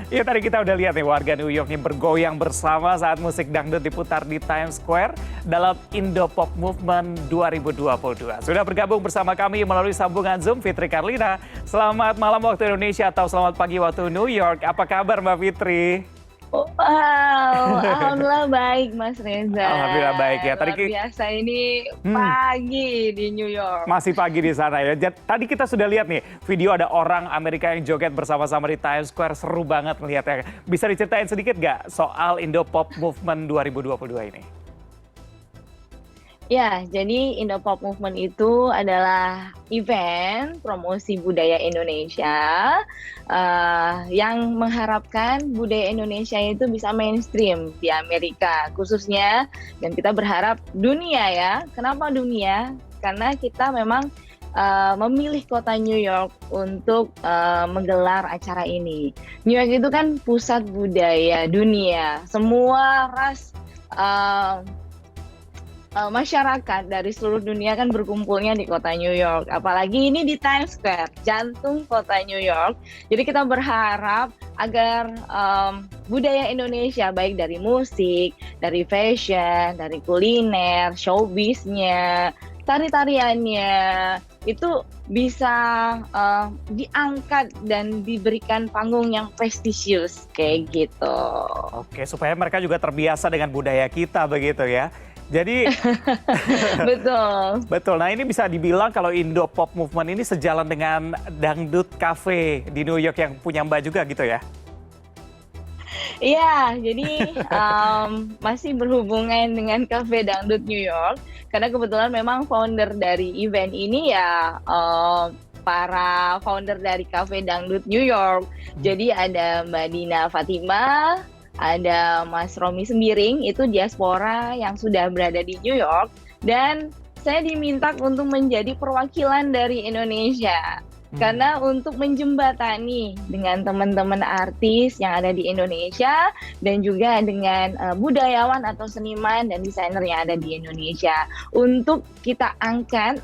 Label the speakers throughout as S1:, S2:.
S1: Ya tadi kita udah lihat nih warga New York nih bergoyang bersama saat musik dangdut diputar di Times Square dalam Indo Pop Movement 2022. Sudah bergabung bersama kami melalui sambungan Zoom Fitri Karlina. Selamat malam waktu Indonesia atau selamat pagi waktu New York. Apa kabar Mbak Fitri?
S2: Wow, alhamdulillah baik Mas Reza.
S1: Alhamdulillah baik ya.
S2: Luar biasa ini pagi di New York.
S1: Masih pagi di sana ya. Tadi kita sudah lihat nih video ada orang Amerika yang joget bersama-sama di Times Square. Seru banget melihatnya. Bisa diceritain sedikit nggak soal Indo Pop Movement 2022 ini?
S2: Ya, jadi Indo Pop Movement itu adalah event promosi budaya Indonesia yang mengharapkan budaya Indonesia itu bisa mainstream di Amerika khususnya, dan kita berharap dunia ya. Kenapa dunia? Karena kita memang memilih kota New York untuk menggelar acara ini. New York itu kan pusat budaya dunia. Semua ras masyarakat dari seluruh dunia kan berkumpulnya di kota New York. Apalagi ini di Times Square, jantung kota New York. Jadi kita berharap agar budaya Indonesia baik dari musik, dari fashion, dari kuliner, showbiznya, tari-tariannya itu bisa diangkat dan diberikan panggung yang prestisius kayak gitu.
S1: Oke, supaya mereka juga terbiasa dengan budaya kita begitu ya. Jadi
S2: Betul.
S1: betul. Nah ini bisa dibilang kalau Indo Pop Movement ini sejalan dengan Dangdut Cafe di New York yang punya Mbak juga gitu ya?
S2: Iya, jadi masih berhubungan dengan Cafe Dangdut New York karena kebetulan memang founder dari event ini ya para founder dari Cafe Dangdut New York. Jadi ada Mbak Dina Fatima, ada Mas Romi Sembiring, itu diaspora yang sudah berada di New York, dan saya diminta untuk menjadi perwakilan dari Indonesia. Karena untuk menjembatani dengan teman-teman artis yang ada di Indonesia dan juga dengan budayawan atau seniman dan desainer yang ada di Indonesia. Untuk kita angkat,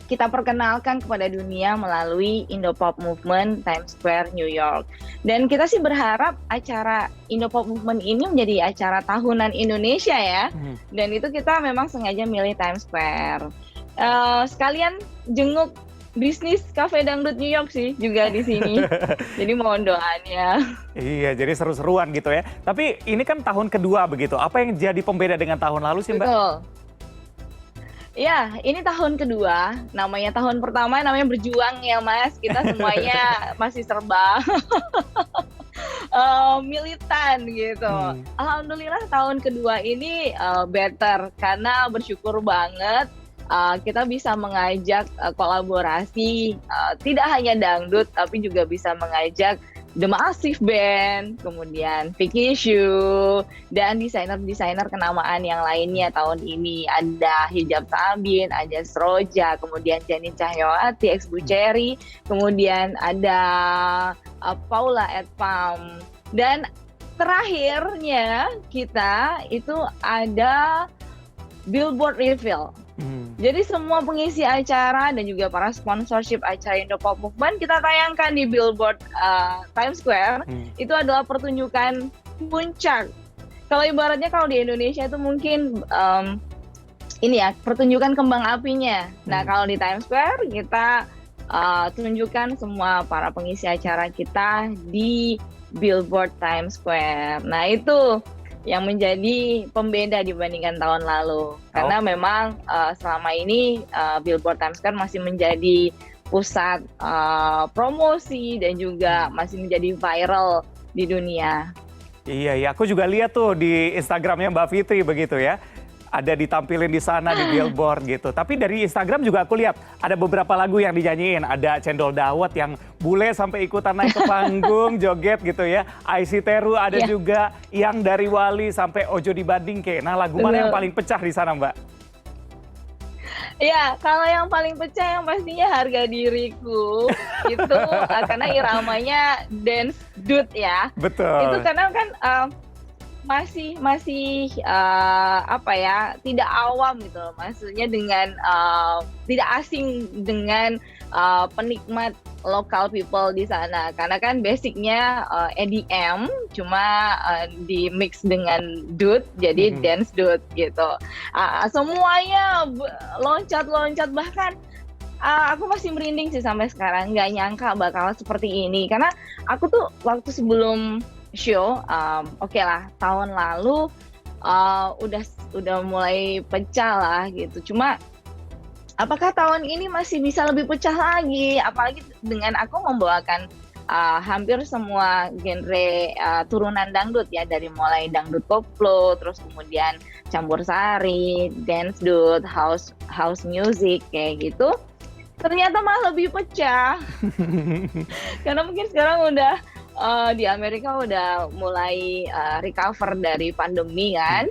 S2: kita perkenalkan kepada dunia melalui Indo Pop Movement Times Square New York. Dan kita sih berharap acara Indo Pop Movement ini menjadi acara tahunan Indonesia ya. Dan itu kita memang sengaja milih Times Square. Sekalian jenguk bisnis Cafe Dangdut New York sih juga di sini. Jadi mohon doanya.
S1: Iya, jadi seru-seruan gitu ya. Tapi ini kan tahun kedua begitu. Apa yang jadi pembeda dengan tahun lalu sih Mbak?
S2: Betul. Ya, ini tahun kedua. Namanya tahun pertama namanya berjuang ya Mas. Kita semuanya masih serba militan gitu. Alhamdulillah tahun kedua ini better karena bersyukur banget kita bisa mengajak kolaborasi tidak hanya dangdut tapi juga bisa mengajak The Massive Band, kemudian Vicky Shu, dan desainer-desainer kenamaan yang lainnya tahun ini. Ada Hijab Sabin, ada Sroja, kemudian Janin Cahyawati, ex Cherry, kemudian ada Paula Edpam. Dan terakhirnya kita itu ada Billboard Reveal. Jadi semua pengisi acara dan juga para sponsorship acara Indo Pop Movement kita tayangkan di Billboard Times Square. Itu adalah pertunjukan puncak. Kalau ibaratnya kalau di Indonesia itu mungkin ini ya pertunjukan kembang apinya. Nah kalau di Times Square kita tunjukkan semua para pengisi acara kita di Billboard Times Square. Nah itu yang menjadi pembeda dibandingkan tahun lalu. Karena memang selama ini Billboard Times Square masih menjadi pusat promosi dan juga masih menjadi viral di dunia.
S1: Iya, ya, aku juga lihat tuh di Instagramnya Mbak Fitri begitu ya. Ada ditampilin di sana di Billboard gitu. Tapi dari Instagram juga aku lihat ada beberapa lagu yang dinyanyiin. Ada Cendol Dawet yang bule sampai ikutan naik ke panggung, joget gitu ya. IC Teru ada juga yang dari Wali sampai Ojo Dibandingke. Nah lagu mana yang paling pecah di sana Mbak?
S2: Ya, kalau yang paling pecah yang pastinya Harga Diriku. Itu karena iramanya dance dude ya.
S1: Betul.
S2: Itu karena kan masih apa ya, tidak awam gitu, maksudnya dengan tidak asing dengan penikmat local people di sana karena kan basicnya EDM cuma di mix dengan dude jadi dance dude gitu. Semuanya loncat-loncat bahkan aku masih merinding sih sampai sekarang, nggak nyangka bakal seperti ini karena aku tuh waktu sebelum show oke lah tahun lalu udah mulai pecah lah gitu, cuma apakah tahun ini masih bisa lebih pecah lagi? Apalagi dengan aku membawakan hampir semua genre turunan dangdut ya, dari mulai dangdut koplo, terus kemudian campur sari, dance dut, house music kayak gitu. Ternyata malah lebih pecah. Karena mungkin sekarang udah di Amerika udah mulai recover dari pandemi kan.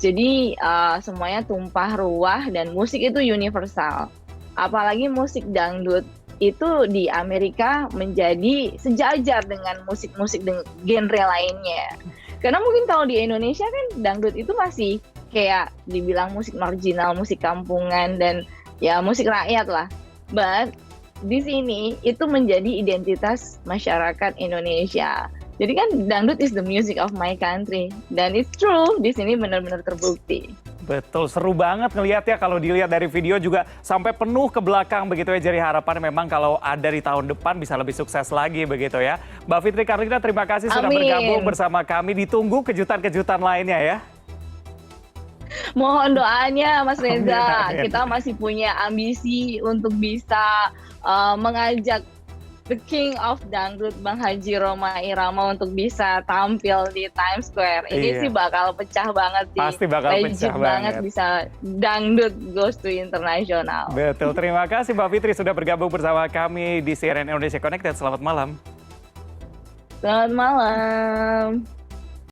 S2: Jadi semuanya tumpah ruah dan musik itu universal. Apalagi musik dangdut itu di Amerika menjadi sejajar dengan musik-musik genre lainnya. Karena mungkin kalau di Indonesia kan dangdut itu masih kayak dibilang musik marginal, musik kampungan dan ya musik rakyat lah. But di sini itu menjadi identitas masyarakat Indonesia. Jadi kan dangdut is the music of my country, dan it's true di sini benar-benar terbukti.
S1: Betul, seru banget ngelihat ya kalau dilihat dari video juga sampai penuh ke belakang begitu ya. Jadi harapan memang kalau ada di tahun depan bisa lebih sukses lagi begitu ya. Mbak Fitri Karlina terima kasih sudah bergabung bersama kami. Ditunggu kejutan-kejutan lainnya ya.
S2: Mohon doanya Mas Reza, kita masih punya ambisi untuk bisa mengajak The King of Dangdut Bang Haji Rhoma Irama untuk bisa tampil di Times Square. Ini sih bakal pecah banget sih.
S1: Pasti bakal pecah banget.
S2: Bisa dangdut goes to internasional.
S1: Betul, terima kasih Mbak Fitri sudah bergabung bersama kami di CNN Indonesia Connected. Selamat malam.
S2: Selamat malam.